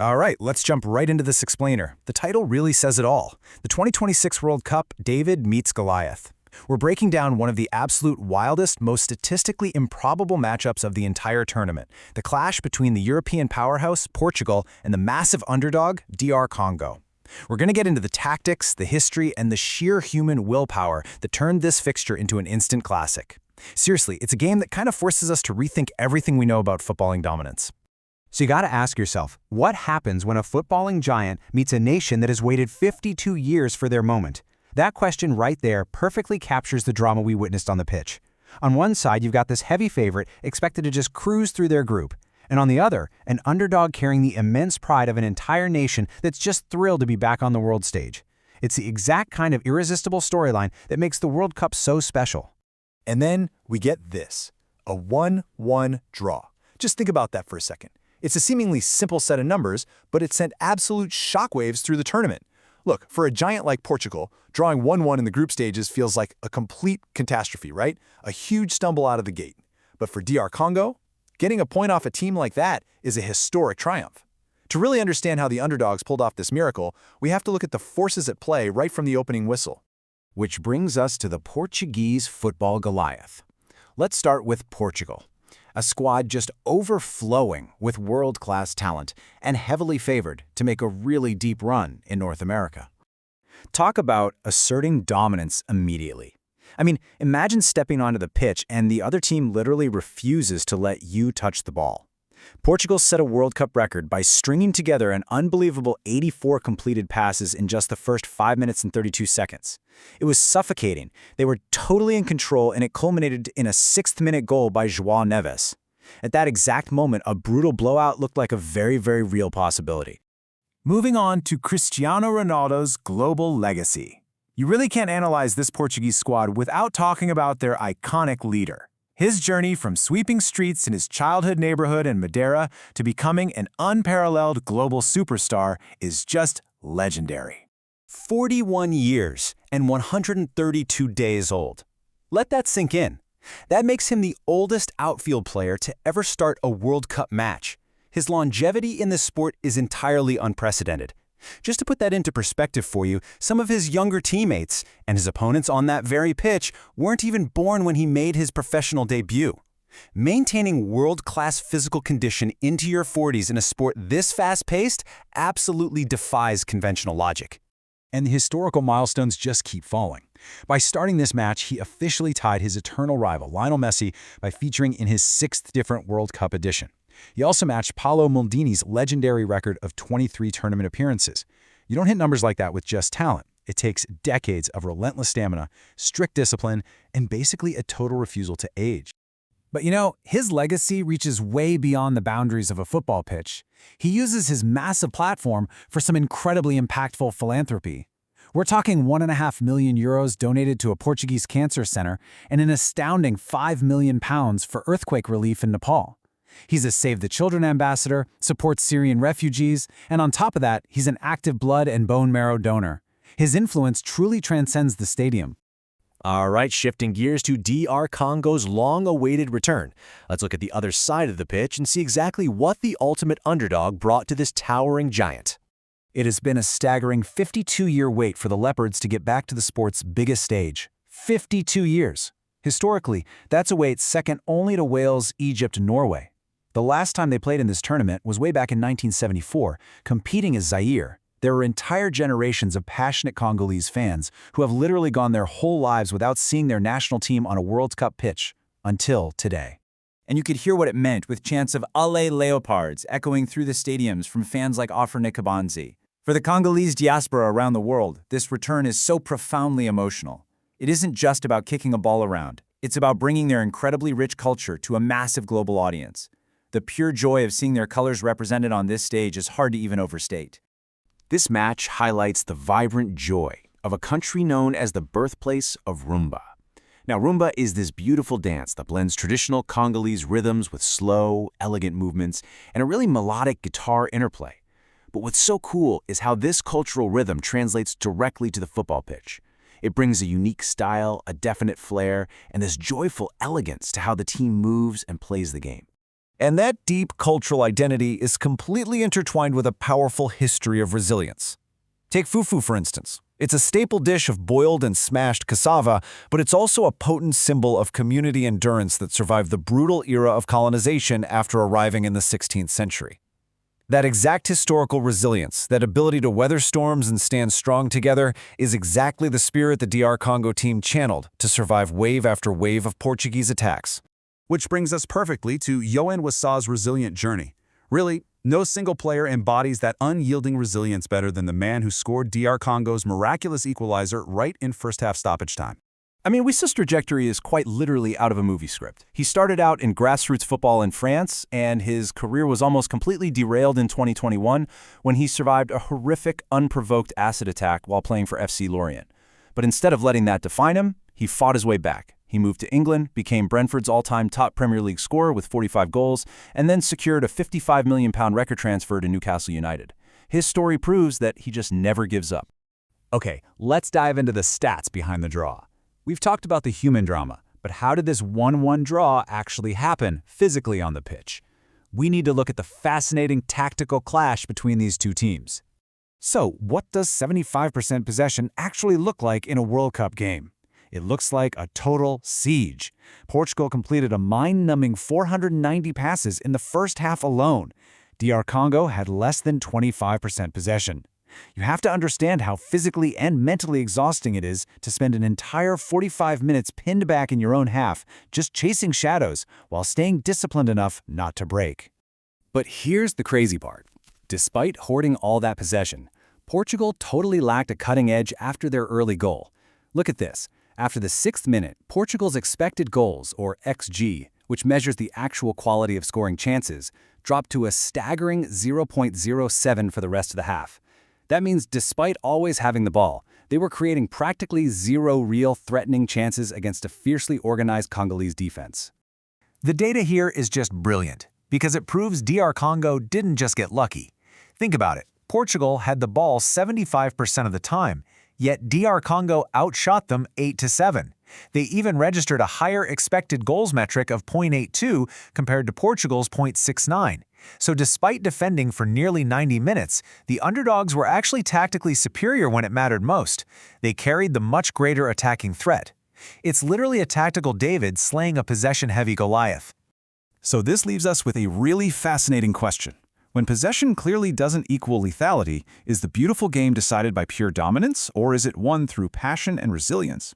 All right, let's jump right into this explainer. The title really says it all. The 2026 World Cup, David meets Goliath. We're breaking down one of the absolute wildest, most statistically improbable matchups of the entire tournament, the clash between the European powerhouse, Portugal, and the massive underdog, DR Congo. We're going to get into the tactics, the history, and the sheer human willpower that turned this fixture into an instant classic. Seriously, it's a game that kind of forces us to rethink everything we know about footballing dominance. So you gotta ask yourself, what happens when a footballing giant meets a nation that has waited 52 years for their moment? That question right there perfectly captures the drama we witnessed on the pitch. On one side, you've got this heavy favorite expected to just cruise through their group. And on the other, an underdog carrying the immense pride of an entire nation that's just thrilled to be back on the world stage. It's the exact kind of irresistible storyline that makes the World Cup so special. And then we get this, a 1-1 draw. Just think about that for a second. It's a seemingly simple set of numbers, but it sent absolute shockwaves through the tournament. Look, for a giant like Portugal, drawing 1-1 in the group stages feels like a complete catastrophe, right? A huge stumble out of the gate. But for DR Congo, getting a point off a team like that is a historic triumph. To really understand how the underdogs pulled off this miracle, we have to look at the forces at play right from the opening whistle. Which brings us to the Portuguese football Goliath. Let's start with Portugal. A squad just overflowing with world-class talent and heavily favored to make a really deep run in North America. Talk about asserting dominance immediately. I mean, imagine stepping onto the pitch and the other team literally refuses to let you touch the ball. Portugal set a World Cup record by stringing together an unbelievable 84 completed passes in just the first 5 minutes and 32 seconds. It was suffocating. They were totally in control, and it culminated in a 6th-minute goal by João Neves. At that exact moment, a brutal blowout looked like a very, very real possibility. Moving on to Cristiano Ronaldo's global legacy. You really can't analyze this Portuguese squad without talking about their iconic leader. His journey from sweeping streets in his childhood neighborhood in Madeira to becoming an unparalleled global superstar is just legendary. 41 years and 132 days old. Let that sink in. That makes him the oldest outfield player to ever start a World Cup match. His longevity in this sport is entirely unprecedented. Just to put that into perspective for you, some of his younger teammates and his opponents on that very pitch weren't even born when he made his professional debut. Maintaining world-class physical condition into your 40s in a sport this fast-paced absolutely defies conventional logic. And the historical milestones just keep falling. By starting this match, he officially tied his eternal rival, Lionel Messi, by featuring in his 6th different World Cup edition. He also matched Paolo Maldini's legendary record of 23 tournament appearances. You don't hit numbers like that with just talent. It takes decades of relentless stamina, strict discipline, and basically a total refusal to age. But you know, his legacy reaches way beyond the boundaries of a football pitch. He uses his massive platform for some incredibly impactful philanthropy. We're talking €1.5 million donated to a Portuguese cancer center and an astounding £5 million for earthquake relief in Nepal. He's a Save the Children ambassador, supports Syrian refugees, and on top of that, he's an active blood and bone marrow donor. His influence truly transcends the stadium. All right, shifting gears to DR Congo's long-awaited return. Let's look at the other side of the pitch and see exactly what the ultimate underdog brought to this towering giant. It has been a staggering 52-year wait for the Leopards to get back to the sport's biggest stage. 52 years. Historically, that's a wait second only to Wales, Egypt, and Norway. The last time they played in this tournament was way back in 1974, competing as Zaire. There are entire generations of passionate Congolese fans who have literally gone their whole lives without seeing their national team on a World Cup pitch, until today. And you could hear what it meant with chants of "Allez Leopards" echoing through the stadiums from fans like Offer Nikabanzi. For the Congolese diaspora around the world, this return is so profoundly emotional. It isn't just about kicking a ball around. It's about bringing their incredibly rich culture to a massive global audience. The pure joy of seeing their colors represented on this stage is hard to even overstate. This match highlights the vibrant joy of a country known as the birthplace of rumba. Now, rumba is this beautiful dance that blends traditional Congolese rhythms with slow, elegant movements and a really melodic guitar interplay. But what's so cool is how this cultural rhythm translates directly to the football pitch. It brings a unique style, a definite flair, and this joyful elegance to how the team moves and plays the game. And that deep cultural identity is completely intertwined with a powerful history of resilience. Take fufu, for instance. It's a staple dish of boiled and smashed cassava, but it's also a potent symbol of community endurance that survived the brutal era of colonization after arriving in the 16th century. That exact historical resilience, that ability to weather storms and stand strong together, is exactly the spirit the DR Congo team channeled to survive wave after wave of Portuguese attacks. Which brings us perfectly to Yohan Wissa's resilient journey. Really, no single player embodies that unyielding resilience better than the man who scored DR Congo's miraculous equalizer right in first-half stoppage time. I mean, Wissa's trajectory is quite literally out of a movie script. He started out in grassroots football in France, and his career was almost completely derailed in 2021 when he survived a horrific, unprovoked acid attack while playing for FC Lorient. But instead of letting that define him, he fought his way back. He moved to England, became Brentford's all-time top Premier League scorer with 45 goals, and then secured a £55 million record transfer to Newcastle United. His story proves that he just never gives up. Okay, let's dive into the stats behind the draw. We've talked about the human drama, but how did this 1-1 draw actually happen physically on the pitch? We need to look at the fascinating tactical clash between these two teams. So, what does 75% possession actually look like in a World Cup game? It looks like a total siege. Portugal completed a mind-numbing 490 passes in the first half alone. DR Congo had less than 25% possession. You have to understand how physically and mentally exhausting it is to spend an entire 45 minutes pinned back in your own half, just chasing shadows, while staying disciplined enough not to break. But here's the crazy part. Despite hoarding all that possession, Portugal totally lacked a cutting edge after their early goal. Look at this. After the 6th minute, Portugal's expected goals, or XG, which measures the actual quality of scoring chances, dropped to a staggering 0.07 for the rest of the half. That means despite always having the ball, they were creating practically zero real threatening chances against a fiercely organized Congolese defense. The data here is just brilliant, because it proves DR Congo didn't just get lucky. Think about it. Portugal had the ball 75% of the time, yet DR Congo outshot them 8-7. They even registered a higher expected goals metric of 0.82 compared to Portugal's 0.69. So despite defending for nearly 90 minutes, the underdogs were actually tactically superior when it mattered most. They carried the much greater attacking threat. It's literally a tactical David slaying a possession-heavy Goliath. So this leaves us with a really fascinating question. When possession clearly doesn't equal lethality, is the beautiful game decided by pure dominance, or is it won through passion and resilience?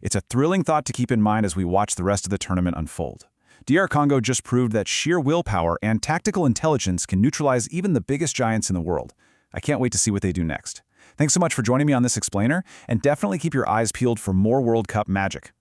It's a thrilling thought to keep in mind as we watch the rest of the tournament unfold. DR Congo just proved that sheer willpower and tactical intelligence can neutralize even the biggest giants in the world. I can't wait to see what they do next. Thanks so much for joining me on this explainer, and definitely keep your eyes peeled for more World Cup magic.